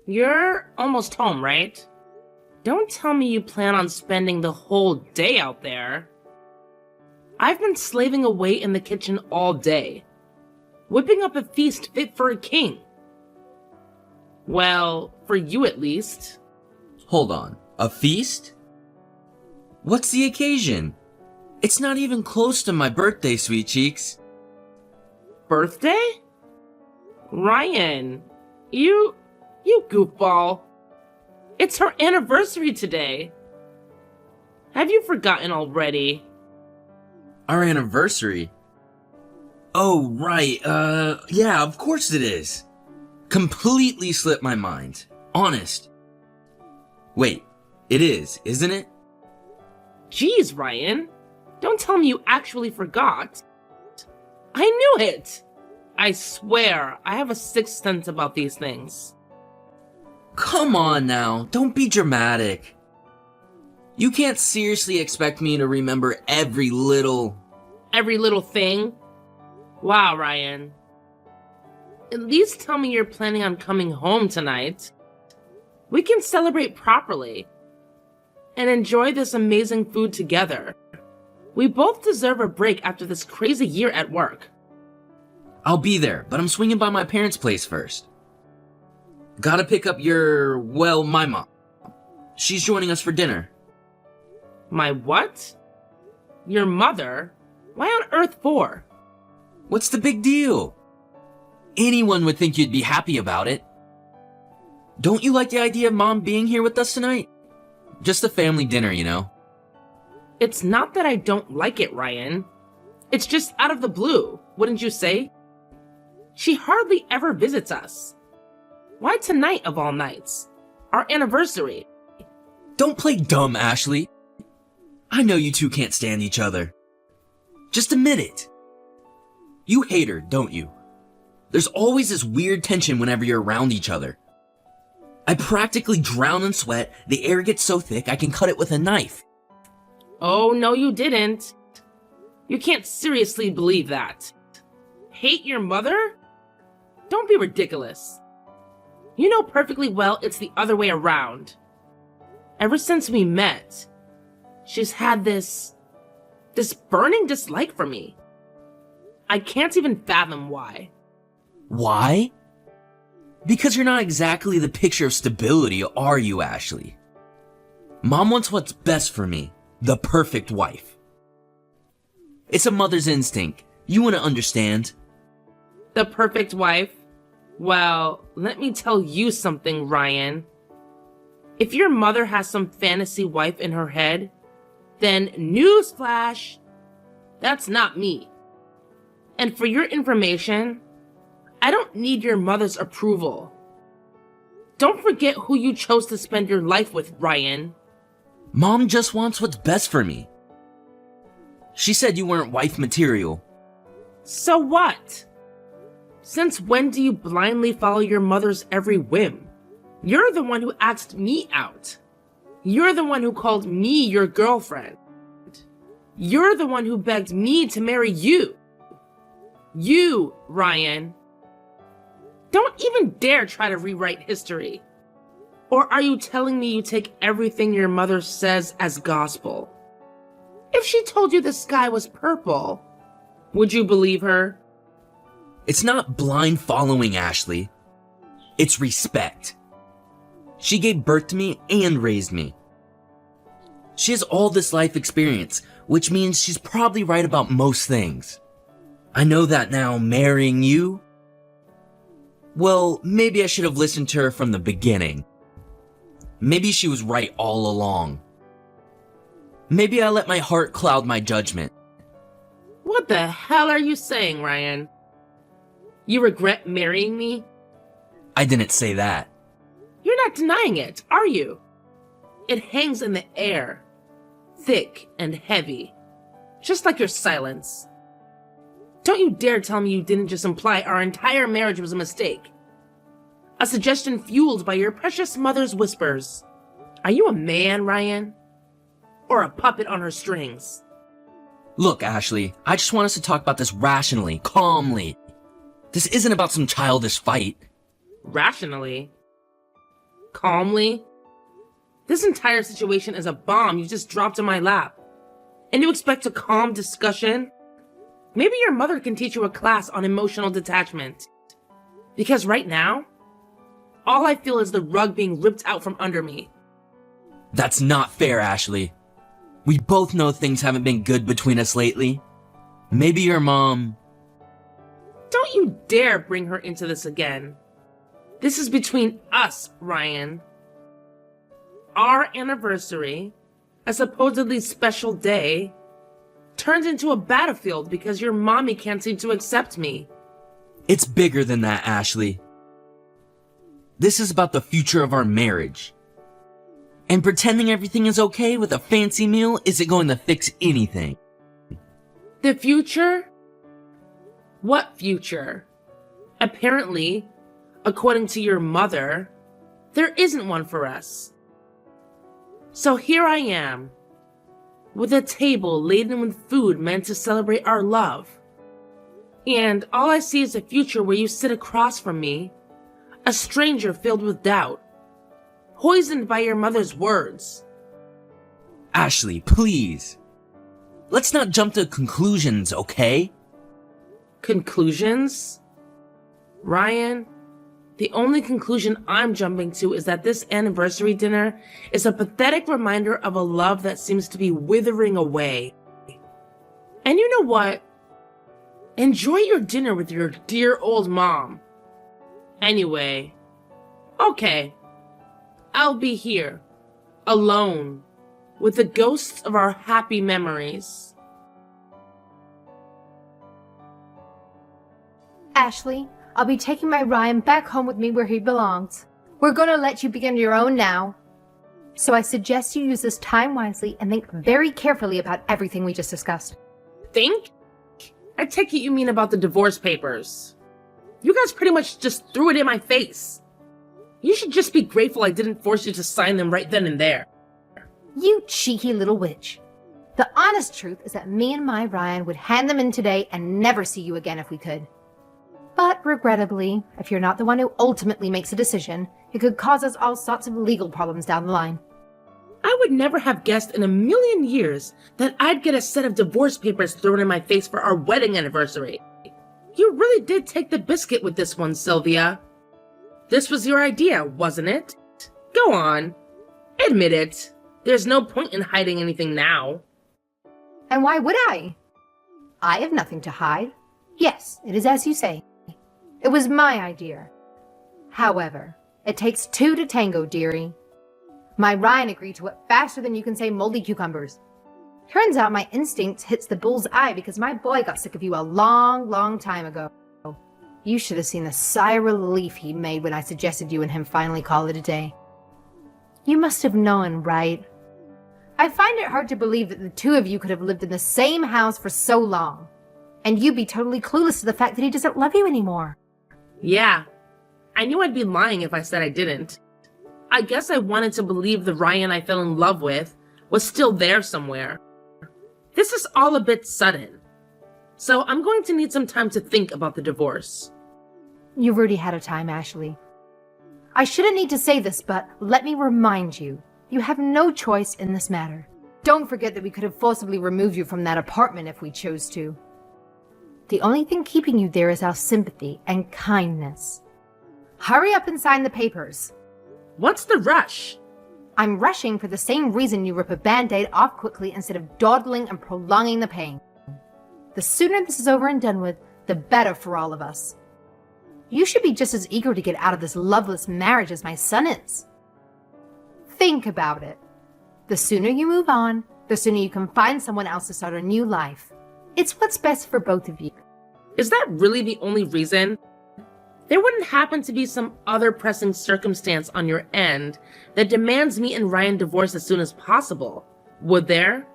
You're almost home, right? Don't tell me you plan on spending the whole day out there. I've been slaving away in the kitchen all day, whipping up a feast fit for a king. Well, for you at least. Hold on, a feast? What's the occasion? It's not even close to my birthday, sweet cheeks. Birthday? Ryan, you goofball. It's her anniversary today. Have you forgotten already? Our anniversary? Oh, right, yeah, of course it is. Completely slipped my mind. Honest. Wait, it is, isn't it? Jeez, Ryan. Don't tell me you actually forgot. I knew it! I swear, I have a sixth sense about these things. Come on now, don't be dramatic. You can't seriously expect me to remember every little thing? Wow, Ryan. At least tell me you're planning on coming home tonight. We can celebrate properly and enjoy this amazing food together. We both deserve a break after this crazy year at work. I'll be there, but I'm swinging by my parents' place first. Gotta pick up my mom. She's joining us for dinner. My what? Your mother? Why on earth for? What's the big deal? Anyone would think you'd be happy about it. Don't you like the idea of Mom being here with us tonight? Just a family dinner, you know. It's not that I don't like it, Ryan. It's just out of the blue, wouldn't you say? She hardly ever visits us. Why tonight of all nights? Our anniversary. Don't play dumb, Ashley. I know you two can't stand each other. Just admit it. You hate her, don't you? There's always this weird tension whenever you're around each other. I practically drown in sweat, the air gets so thick I can cut it with a knife. Oh, no you didn't. You can't seriously believe that. Hate your mother? Don't be ridiculous. You know perfectly well it's the other way around. Ever since we met, she's had this burning dislike for me. I can't even fathom why. Why? Because you're not exactly the picture of stability, are you, Ashley? Mom wants what's best for me, the perfect wife. It's a mother's instinct. You want to understand. The perfect wife? Well, let me tell you something, Ryan. If your mother has some fantasy wife in her head, then newsflash, that's not me. And for your information, I don't need your mother's approval. Don't forget who you chose to spend your life with, Ryan. Mom just wants what's best for me. She said you weren't wife material. So what? Since when do you blindly follow your mother's every whim? You're the one who asked me out. You're the one who called me your girlfriend. You're the one who begged me to marry you. You, Ryan. Don't even dare try to rewrite history. Or are you telling me you take everything your mother says as gospel? If she told you the sky was purple, would you believe her? It's not blind following, Ashley. It's respect. She gave birth to me and raised me. She has all this life experience, which means she's probably right about most things. I know that now, marrying you? Well, maybe I should have listened to her from the beginning. Maybe she was right all along. Maybe I let my heart cloud my judgment. What the hell are you saying, Ryan? You regret marrying me? I didn't say that. You're not denying it, are you? It hangs in the air, thick and heavy, just like your silence. Don't you dare tell me you didn't just imply our entire marriage was a mistake. A suggestion fueled by your precious mother's whispers. Are you a man, Ryan? Or a puppet on her strings? Look, Ashley, I just want us to talk about this rationally, calmly. This isn't about some childish fight. Rationally? calmly. This entire situation is a bomb you just dropped in my lap. And you expect a calm discussion? Maybe your mother can teach you a class on emotional detachment. Because right now, all I feel is the rug being ripped out from under me. That's not fair, Ashley. We both know things haven't been good between us lately. Maybe your mom... Don't you dare bring her into this again. This is between us, Ryan. Our anniversary, a supposedly special day, turned into a battlefield because your mommy can't seem to accept me. It's bigger than that, Ashley. This is about the future of our marriage. And pretending everything is okay with a fancy meal isn't going to fix anything. The future? What future? Apparently, according to your mother, there isn't one for us. So here I am, with a table laden with food meant to celebrate our love. And all I see is a future where you sit across from me, a stranger filled with doubt, poisoned by your mother's words. Ashley, please. Let's not jump to conclusions, okay? Conclusions? Ryan, the only conclusion I'm jumping to is that this anniversary dinner is a pathetic reminder of a love that seems to be withering away. And you know what? Enjoy your dinner with your dear old mom. Anyway, okay, I'll be here, alone, with the ghosts of our happy memories. Ashley, I'll be taking my Ryan back home with me where he belongs. We're gonna let you begin your own now. So I suggest you use this time wisely and think very carefully about everything we just discussed. Think? I take it you mean about the divorce papers. You guys pretty much just threw it in my face. You should just be grateful I didn't force you to sign them right then and there. You cheeky little witch. The honest truth is that me and my Ryan would hand them in today and never see you again if we could. But regrettably, if you're not the one who ultimately makes a decision, it could cause us all sorts of legal problems down the line. I would never have guessed in a million years that I'd get a set of divorce papers thrown in my face for our wedding anniversary. You really did take the biscuit with this one, Sylvia. This was your idea, wasn't it? Go on. Admit it. There's no point in hiding anything now. And why would I? I have nothing to hide. Yes, it is as you say. It was my idea. However, it takes two to tango, dearie. My Ryan agreed to it faster than you can say moldy cucumbers. Turns out my instinct hits the bull's eye because my boy got sick of you a long, long time ago. You should have seen the sigh of relief he made when I suggested you and him finally call it a day. You must have known, right? I find it hard to believe that the two of you could have lived in the same house for so long, and you'd be totally clueless to the fact that he doesn't love you anymore. Yeah, I knew I'd be lying if I said I didn't. I guess I wanted to believe the Ryan I fell in love with was still there somewhere. This is all a bit sudden, so I'm going to need some time to think about the divorce. You've already had a time, Ashley. I shouldn't need to say this, but let me remind you, you have no choice in this matter. Don't forget that we could have forcibly removed you from that apartment if we chose to. The only thing keeping you there is our sympathy and kindness. Hurry up and sign the papers. What's the rush? I'm rushing for the same reason you rip a band-aid off quickly instead of dawdling and prolonging the pain. The sooner this is over and done with, the better for all of us. You should be just as eager to get out of this loveless marriage as my son is. Think about it. The sooner you move on, the sooner you can find someone else to start a new life. It's what's best for both of you. Is that really the only reason? There wouldn't happen to be some other pressing circumstance on your end that demands me and Ryan divorce as soon as possible, would there?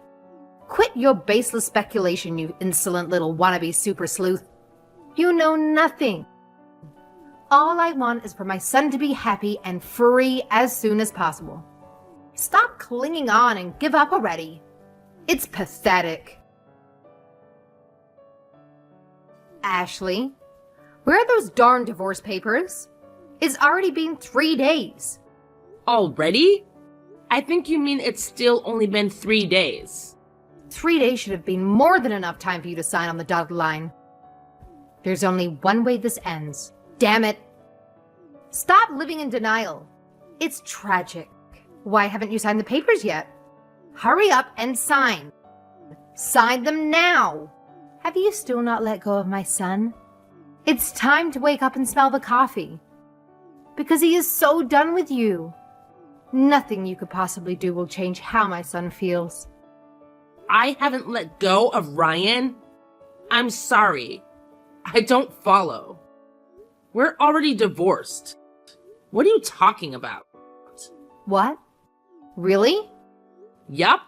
Quit your baseless speculation, you insolent little wannabe super sleuth. You know nothing. All I want is for my son to be happy and free as soon as possible. Stop clinging on and give up already. It's pathetic. Ashley, where are those darn divorce papers? It's already been 3 days. Already? I think you mean it's still only been 3 days. 3 days should have been more than enough time for you to sign on the dotted line. There's only one way this ends. Damn it. Stop living in denial. It's tragic. Why haven't you signed the papers yet? Hurry up and sign. Sign them now. Have you still not let go of my son? It's time to wake up and smell the coffee. Because he is so done with you. Nothing you could possibly do will change how my son feels. I haven't let go of Ryan. I'm sorry. I don't follow. We're already divorced. What are you talking about? What? Really? Yup.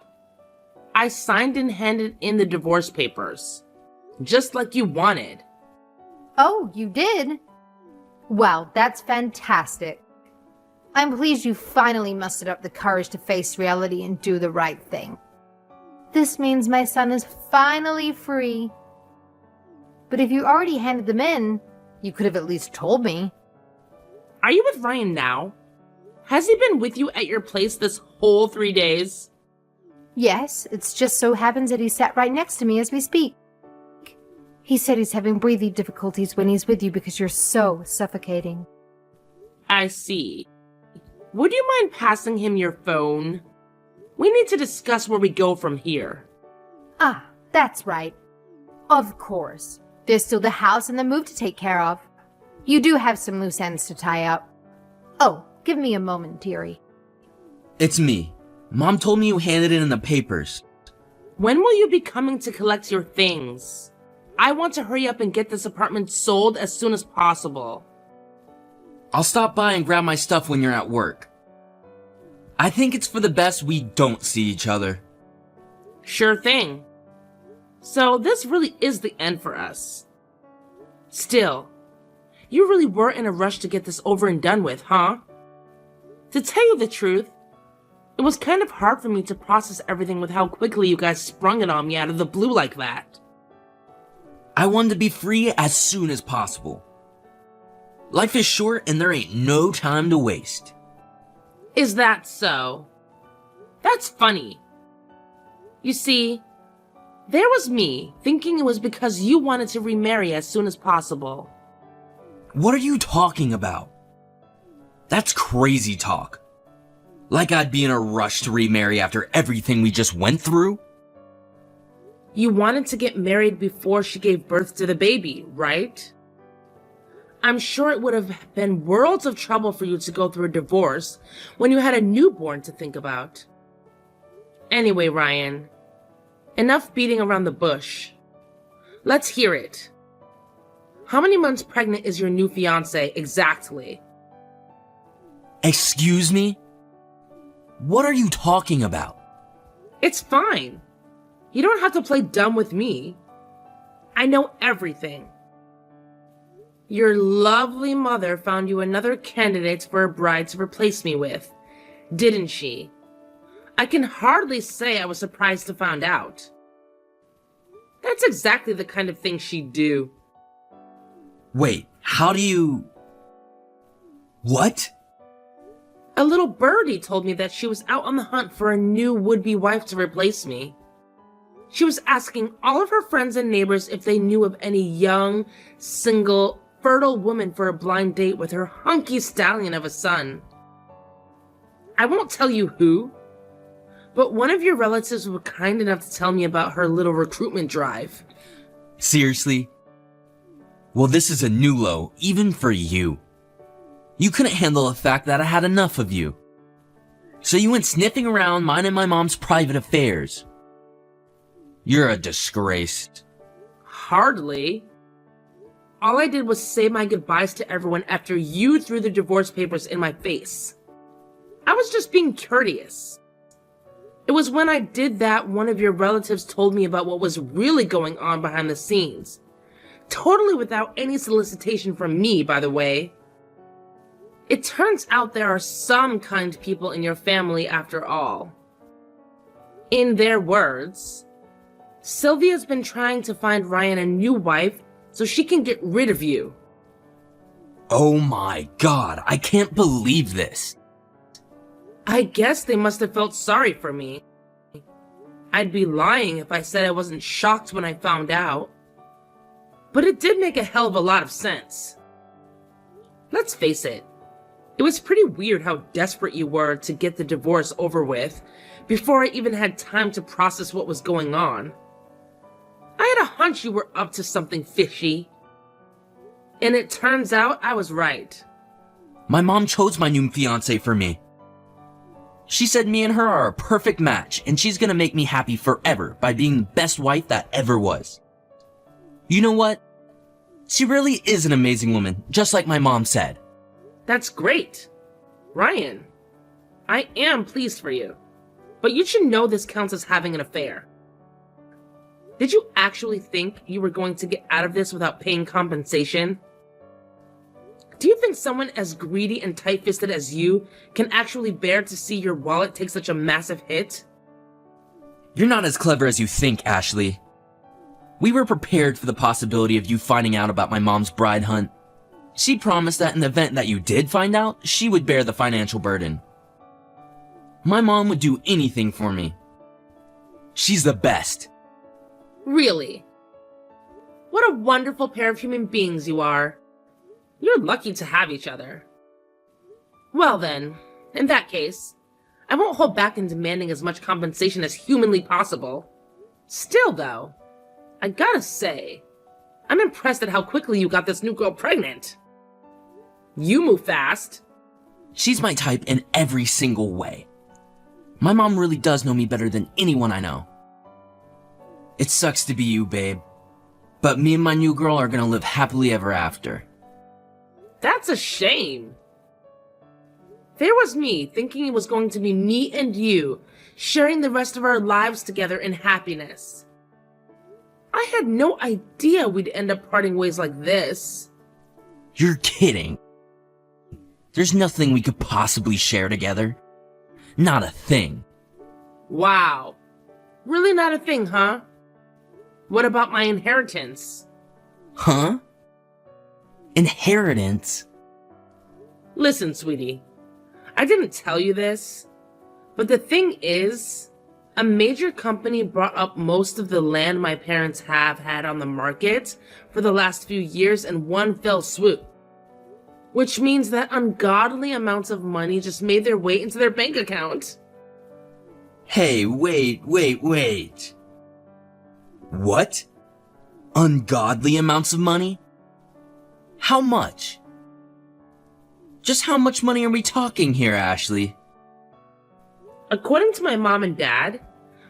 I signed and handed in the divorce papers. Just like you wanted. Oh, you did? Well, that's fantastic. I'm pleased you finally mustered up the courage to face reality and do the right thing. This means my son is finally free. But if you already handed them in, you could have at least told me. Are you with Ryan now? Has he been with you at your place this whole 3 days? Yes, it's just so happens that he sat right next to me as we speak. He said he's having breathing difficulties when he's with you because you're so suffocating. I see. Would you mind passing him your phone? We need to discuss where we go from here. Ah, that's right. Of course. There's still the house and the move to take care of. You do have some loose ends to tie up. Oh, give me a moment, dearie. It's me. Mom told me you handed it in the papers. When will you be coming to collect your things? I want to hurry up and get this apartment sold as soon as possible. I'll stop by and grab my stuff when you're at work. I think it's for the best we don't see each other. Sure thing. So this really is the end for us. Still, you really were in a rush to get this over and done with, huh? To tell you the truth, it was kind of hard for me to process everything with how quickly you guys sprung it on me out of the blue like that. I wanted to be free as soon as possible. Life is short and there ain't no time to waste. Is that so? That's funny. You see, there was me thinking it was because you wanted to remarry as soon as possible. What are you talking about? That's crazy talk. Like I'd be in a rush to remarry after everything we just went through? You wanted to get married before she gave birth to the baby, right? I'm sure it would have been worlds of trouble for you to go through a divorce when you had a newborn to think about. Anyway, Ryan, enough beating around the bush. Let's hear it. How many months pregnant is your new fiancé exactly? Excuse me? What are you talking about? It's fine. You don't have to play dumb with me. I know everything. Your lovely mother found you another candidate for a bride to replace me with, didn't she? I can hardly say I was surprised to find out. That's exactly the kind of thing she'd do. Wait, how do you... What? A little birdie told me that she was out on the hunt for a new would-be wife to replace me. She was asking all of her friends and neighbors if they knew of any young, single, fertile woman for a blind date with her hunky stallion of a son. I won't tell you who, but one of your relatives was kind enough to tell me about her little recruitment drive. Seriously? Well, this is a new low, even for you. You couldn't handle the fact that I had enough of you. So you went sniffing around minding my mom's private affairs. You're a disgrace. Hardly. All I did was say my goodbyes to everyone after you threw the divorce papers in my face. I was just being courteous. It was when I did that one of your relatives told me about what was really going on behind the scenes. Totally without any solicitation from me, by the way. It turns out there are some kind people in your family after all. In their words, Sylvia's been trying to find Ryan a new wife so she can get rid of you. Oh my god, I can't believe this. I guess they must have felt sorry for me. I'd be lying if I said I wasn't shocked when I found out. But it did make a hell of a lot of sense. Let's face it, it was pretty weird how desperate you were to get the divorce over with before I even had time to process what was going on. I had a hunch you were up to something fishy. And it turns out I was right. My mom chose my new fiancé for me. She said me and her are a perfect match, and she's gonna make me happy forever by being the best wife that ever was. You know what? She really is an amazing woman, just like my mom said. That's great. Ryan, I am pleased for you. But you should know this counts as having an affair. Did you actually think you were going to get out of this without paying compensation? Do you think someone as greedy and tight-fisted as you can actually bear to see your wallet take such a massive hit? You're not as clever as you think, Ashley. We were prepared for the possibility of you finding out about my mom's bride hunt. She promised that in the event that you did find out, she would bear the financial burden. My mom would do anything for me. She's the best. Really? What a wonderful pair of human beings you are. You're lucky to have each other. Well then, in that case, I won't hold back in demanding as much compensation as humanly possible. Still though, I gotta say, I'm impressed at how quickly you got this new girl pregnant. You move fast. She's my type in every single way. My mom really does know me better than anyone I know. It sucks to be you, babe. But me and my new girl are gonna live happily ever after. That's a shame. There was me thinking it was going to be me and you sharing the rest of our lives together in happiness. I had no idea we'd end up parting ways like this. You're kidding. There's nothing we could possibly share together. Not a thing. Wow. Really not a thing, huh? What about my inheritance? Huh? Inheritance? Listen, sweetie. I didn't tell you this, but the thing is, a major company bought up most of the land my parents have had on the market for the last few years in one fell swoop. Which means that ungodly amounts of money just made their way into their bank account. Hey, wait. What? Ungodly amounts of money? How much? Just how much money are we talking here, Ashley? According to my mom and dad,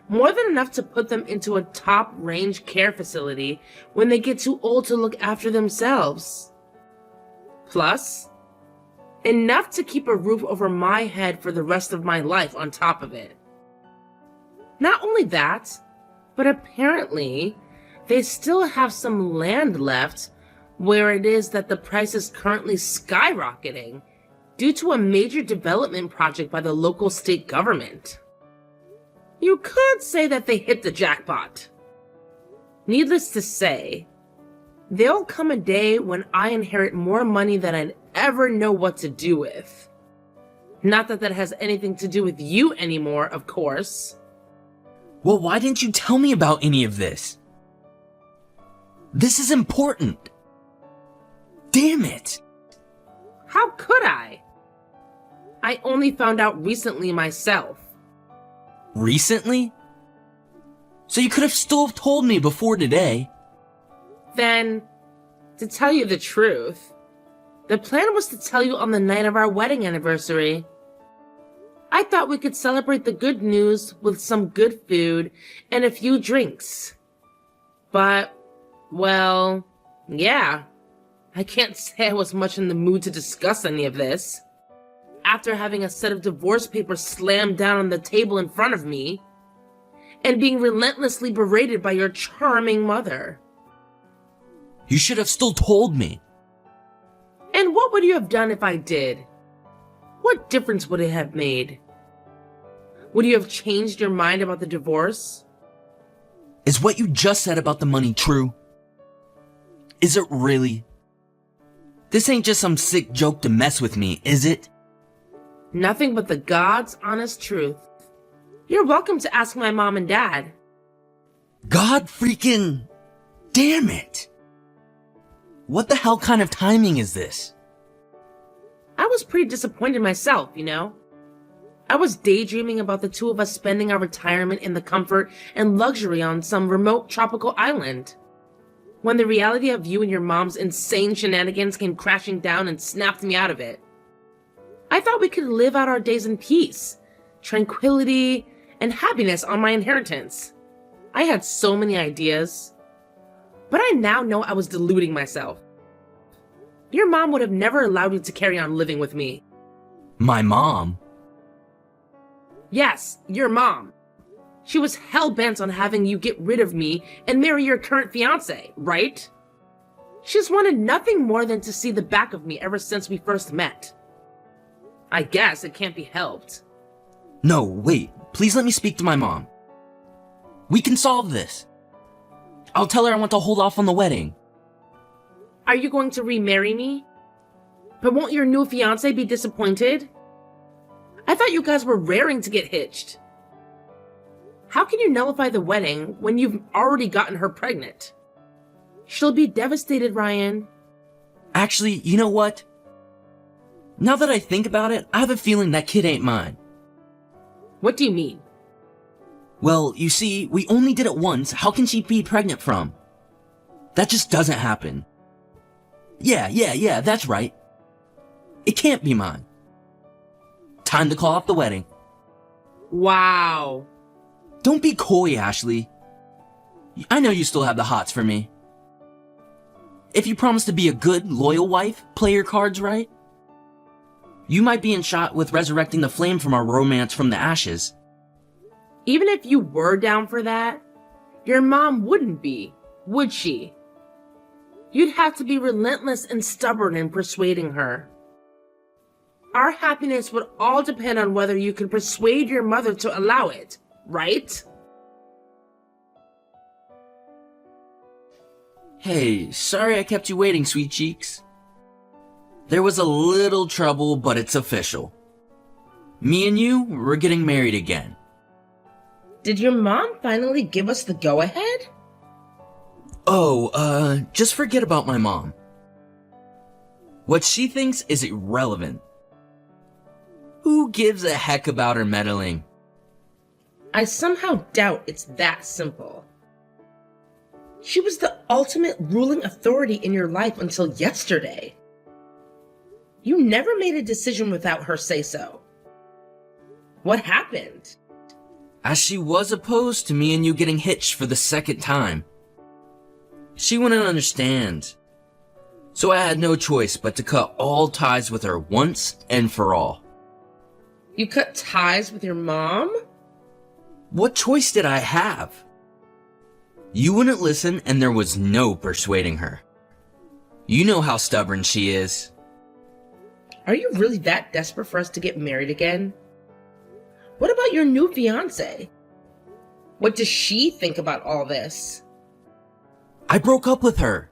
more than enough to put them into a top-range care facility when they get too old to look after themselves. Plus, enough to keep a roof over my head for the rest of my life on top of it. Not only that, but apparently, they still have some land left where it is that the price is currently skyrocketing due to a major development project by the local state government. You could say that they hit the jackpot. Needless to say, there'll come a day when I inherit more money than I'd ever know what to do with. Not that that has anything to do with you anymore, of course. Well, why didn't you tell me about any of this? This is important. Damn it. How could I? I only found out recently myself. Recently? So you could have still told me before today. Then, to tell you the truth, the plan was to tell you on the night of our wedding anniversary. I thought we could celebrate the good news with some good food and a few drinks. But, well, yeah, I can't say I was much in the mood to discuss any of this. After having a set of divorce papers slammed down on the table in front of me, and being relentlessly berated by your charming mother. You should have still told me. And what would you have done if I did? What difference would it have made? Would you have changed your mind about the divorce? Is what you just said about the money true? Is it really? This ain't just some sick joke to mess with me, is it? Nothing but the God's honest truth. You're welcome to ask my mom and dad. God freaking damn it! What the hell kind of timing is this? I was pretty disappointed myself, you know? I was daydreaming about the two of us spending our retirement in the comfort and luxury on some remote tropical island. When the reality of you and your mom's insane shenanigans came crashing down and snapped me out of it. I thought we could live out our days in peace, tranquility, and happiness on my inheritance. I had so many ideas. But I now know I was deluding myself. Your mom would have never allowed you to carry on living with me. My mom? Yes, your mom. She was hell-bent on having you get rid of me and marry your current fiancé, right? She's wanted nothing more than to see the back of me ever since we first met. I guess it can't be helped. No, wait. Please let me speak to my mom. We can solve this. I'll tell her I want to hold off on the wedding. Are you going to remarry me? But won't your new fiancé be disappointed? I thought you guys were raring to get hitched. How can you nullify the wedding when you've already gotten her pregnant? She'll be devastated, Ryan. Actually, you know what? Now that I think about it, I have a feeling that kid ain't mine. What do you mean? Well, you see, we only did it once. How can she be pregnant from? That just doesn't happen. Yeah, that's right. It can't be mine. Time to call off the wedding. Wow. Don't be coy, Ashley. I know you still have the hots for me. If you promise to be a good, loyal wife, play your cards right. You might be in shot with resurrecting the flame from our romance from the ashes. Even if you were down for that, your mom wouldn't be, would she? You'd have to be relentless and stubborn in persuading her. Our happiness would all depend on whether you could persuade your mother to allow it, right? Hey, sorry I kept you waiting, sweet cheeks. There was a little trouble, but it's official. Me and you, we're getting married again. Did your mom finally give us the go-ahead? Oh, just forget about my mom. What she thinks is irrelevant. Who gives a heck about her meddling? I somehow doubt it's that simple. She was the ultimate ruling authority in your life until yesterday. You never made a decision without her say-so. What happened? As she was opposed to me and you getting hitched for the second time. She wouldn't understand. So I had no choice but to cut all ties with her once and for all. You cut ties with your mom? What choice did I have? You wouldn't listen and there was no persuading her. You know how stubborn she is. Are you really that desperate for us to get married again? What about your new fiancé? What does she think about all this? I broke up with her.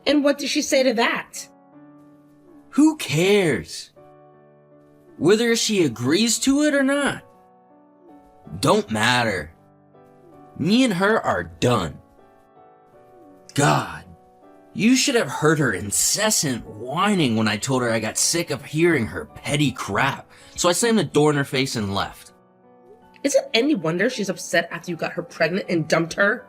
And what does she say to that? Who cares? Whether she agrees to it or not. Don't matter. Me and her are done. God, you should have heard her incessant whining when I told her I got sick of hearing her petty crap, so I slammed the door in her face and left. Is it any wonder she's upset after you got her pregnant and dumped her?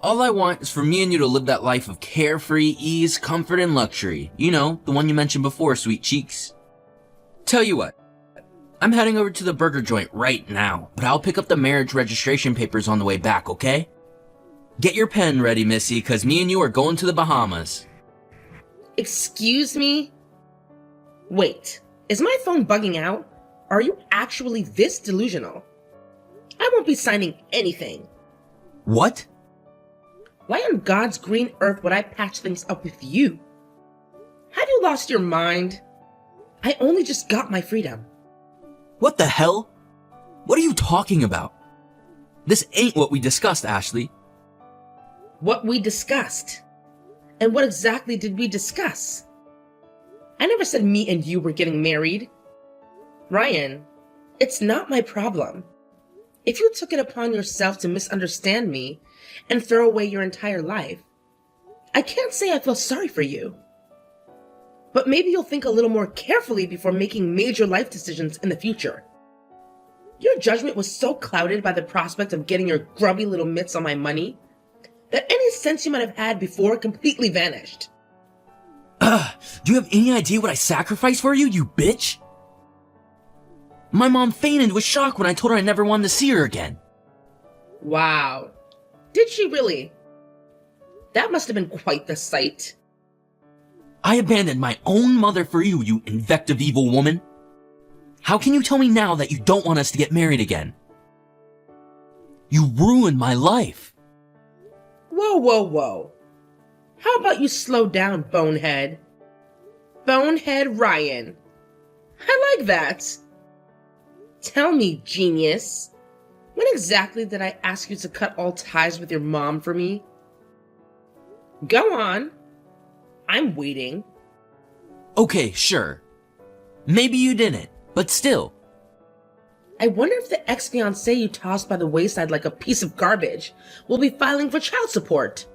All I want is for me and you to live that life of carefree ease, comfort, and luxury. You know, the one you mentioned before, sweet cheeks. Tell you what, I'm heading over to the burger joint right now, but I'll pick up the marriage registration papers on the way back, okay? Get your pen ready, Missy, cause me and you are going to the Bahamas. Excuse me? Wait, is my phone bugging out? Are you actually this delusional? I won't be signing anything. What? Why on God's green earth would I patch things up with you? Have you lost your mind? I only just got my freedom. What the hell? What are you talking about? This ain't what we discussed, Ashley. What we discussed? And what exactly did we discuss? I never said me and you were getting married. Ryan, it's not my problem. If you took it upon yourself to misunderstand me and throw away your entire life, I can't say I feel sorry for you. But maybe you'll think a little more carefully before making major life decisions in the future. Your judgment was so clouded by the prospect of getting your grubby little mitts on my money that any sense you might have had before completely vanished. Do you have any idea what I sacrificed for you, you bitch? My mom fainted with shock when I told her I never wanted to see her again. Wow. Did she really? That must have been quite the sight. I abandoned my own mother for you, you invective evil woman. How can you tell me now that you don't want us to get married again? You ruined my life. Whoa, whoa, whoa. How about you slow down, bonehead? Bonehead Ryan. I like that. Tell me, genius, when exactly did I ask you to cut all ties with your mom for me? Go on. I'm waiting. Okay, sure. Maybe you didn't, but still. I wonder if the ex-fiancé you tossed by the wayside like a piece of garbage will be filing for child support.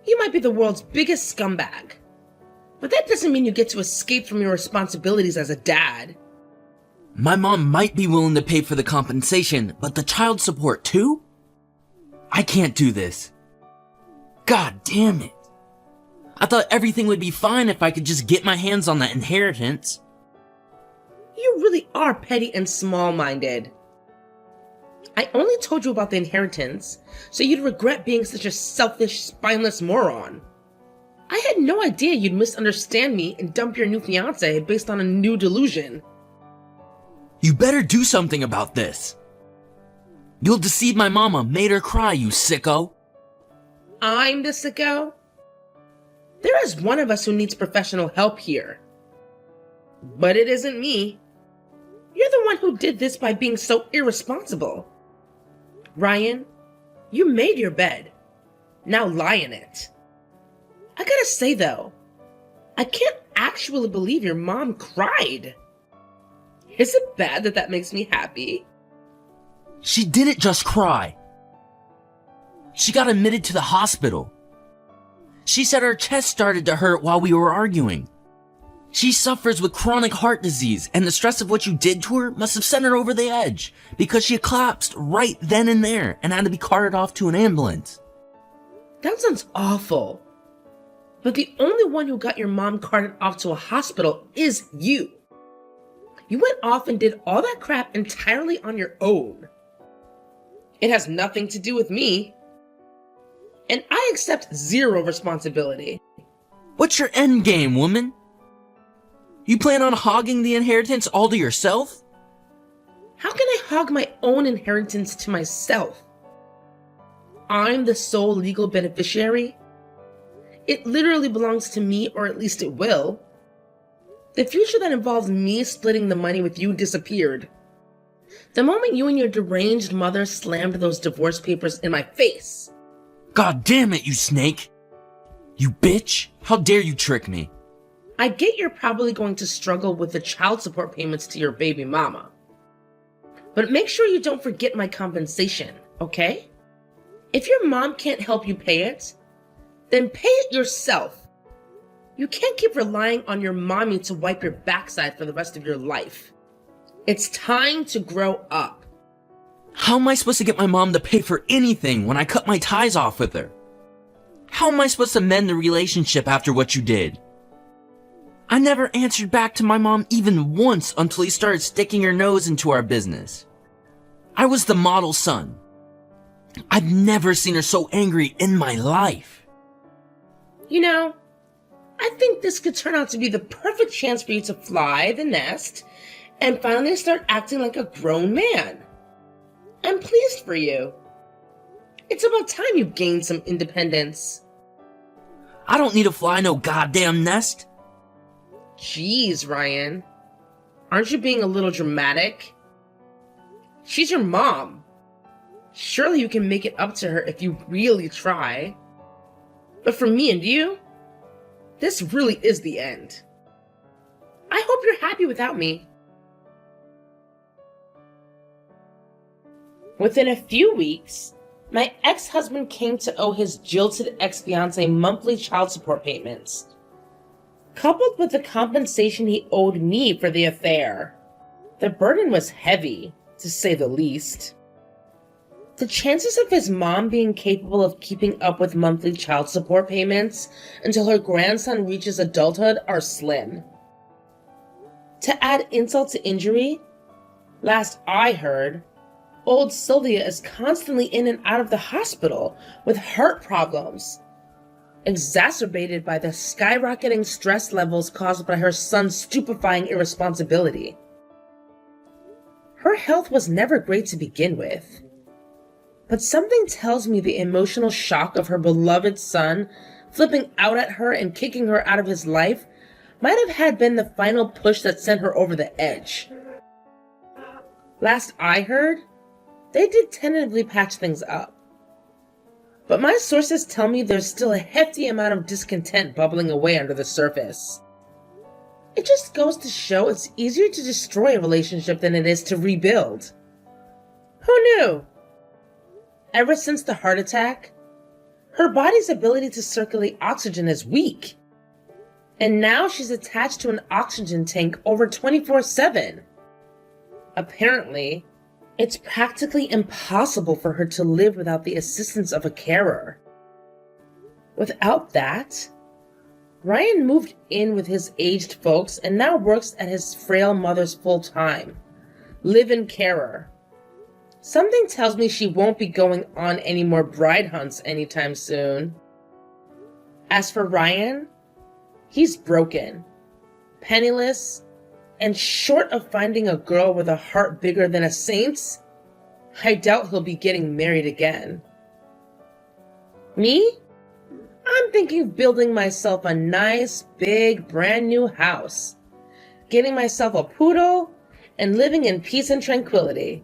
You might be the world's biggest scumbag, but that doesn't mean you get to escape from your responsibilities as a dad. My mom might be willing to pay for the compensation, but the child support too? I can't do this. God damn it. I thought everything would be fine if I could just get my hands on that inheritance. You really are petty and small-minded. I only told you about the inheritance so you'd regret being such a selfish, spineless moron. I had no idea you'd misunderstand me and dump your new fiancé based on a new delusion. You better do something about this. You'll deceive my mama, made her cry, you sicko. I'm the sicko? There is one of us who needs professional help here. But it isn't me. You're the one who did this by being so irresponsible. Ryan, you made your bed. Now lie in it. I gotta say though, I can't actually believe your mom cried. Is it bad that that makes me happy? She didn't just cry. She got admitted to the hospital. She said her chest started to hurt while we were arguing. She suffers with chronic heart disease, and the stress of what you did to her must have sent her over the edge because she collapsed right then and there and had to be carted off to an ambulance. That sounds awful. But the only one who got your mom carted off to a hospital is you. You went off and did all that crap entirely on your own. It has nothing to do with me. And I accept zero responsibility. What's your end game, woman? You plan on hogging the inheritance all to yourself? How can I hog my own inheritance to myself? I'm the sole legal beneficiary. It literally belongs to me, or at least it will. The future that involves me splitting the money with you disappeared. The moment you and your deranged mother slammed those divorce papers in my face. God damn it, you snake! You bitch! How dare you trick me? I get you're probably going to struggle with the child support payments to your baby mama. But make sure you don't forget my compensation, okay? If your mom can't help you pay it, then pay it yourself. You can't keep relying on your mommy to wipe your backside for the rest of your life. It's time to grow up. How am I supposed to get my mom to pay for anything when I cut my ties off with her? How am I supposed to mend the relationship after what you did? I never answered back to my mom even once until he started sticking her nose into our business. I was the model son. I've never seen her so angry in my life. You know, I think this could turn out to be the perfect chance for you to fly the nest and finally start acting like a grown man. I'm pleased for you. It's about time you gained some independence. I don't need to fly no goddamn nest. Jeez, Ryan. Aren't you being a little dramatic? She's your mom. Surely you can make it up to her if you really try. But for me and you, this really is the end. I hope you're happy without me. Within a few weeks, my ex-husband came to owe his jilted ex-fiancée monthly child support payments, coupled with the compensation he owed me for the affair. The burden was heavy, to say the least. The chances of his mom being capable of keeping up with monthly child support payments until her grandson reaches adulthood are slim. To add insult to injury, last I heard, old Sylvia is constantly in and out of the hospital with heart problems, exacerbated by the skyrocketing stress levels caused by her son's stupefying irresponsibility. Her health was never great to begin with, but something tells me the emotional shock of her beloved son flipping out at her and kicking her out of his life might have been the final push that sent her over the edge. Last I heard, they did tentatively patch things up, but my sources tell me there's still a hefty amount of discontent bubbling away under the surface. It just goes to show it's easier to destroy a relationship than it is to rebuild. Who knew? Ever since the heart attack, her body's ability to circulate oxygen is weak. And now she's attached to an oxygen tank over 24/7. Apparently, it's practically impossible for her to live without the assistance of a carer. Without that, Ryan moved in with his aged folks and now works at his frail mother's full-time, live-in carer. Something tells me she won't be going on any more bride hunts anytime soon. As for Ryan, he's broken, penniless, and short of finding a girl with a heart bigger than a saint's, I doubt he'll be getting married again. Me? I'm thinking of building myself a nice, big, brand new house, getting myself a poodle, and living in peace and tranquility.